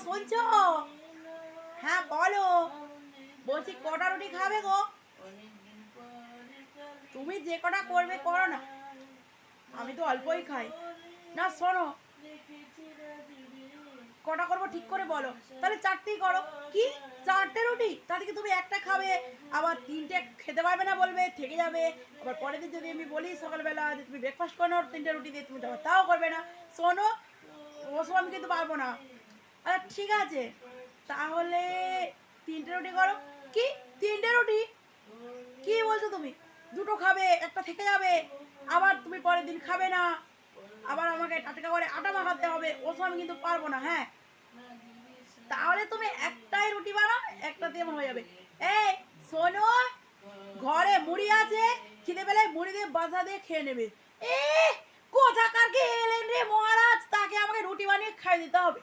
শুনছো? হ্যাঁ বলো। বলছি কটা রুটি খাবে গো? তুমি যে কটা করবে করো না, আমি তো অল্পই খাই। না শোনো, কটা করবো ঠিক করে বলো, তাহলে চারটেই করো। কি, চারটে রুটি? তাহলে কি তুমি একটা খাবে, আবার তিনটে খেতে পারবে না বলবে, থেকে যাবে। আবার পরের দিন যদি আমি বলি সকালবেলা যে তুমি ব্রেকফাস্ট করো তিনটে রুটি দিয়ে, তুমি তাও করবে না। শোনো, ওসব আমি কিন্তু পারবো না। আচ্ছা ঠিক আছে, তাহলে তিনটে রুটি করো। কি, তিনটে রুটি? কি বলছো তুমি? দুটো খাবে, একটা থেকে যাবে, আবার তুমি পরের দিন খাবে না, আবার আমাকে টাটকা করে আটা মাখাতে হবে, ওসব আমি কিন্তু পারবো না। হ্যাঁ, তাহলে তুমি একটাই রুটি বানাও, একটা দিয়ে হয়ে যাবে। এই শোনো, ঘরে মুড়ি আছে, খিদে পেলে মুড়ি দিয়ে বাসা দিয়ে খেয়ে নেবে। এ কোথাকার কে এলেন রে মহারাজ, তাকে আমাকে রুটি বানিয়ে খাইয়ে দিতে হবে।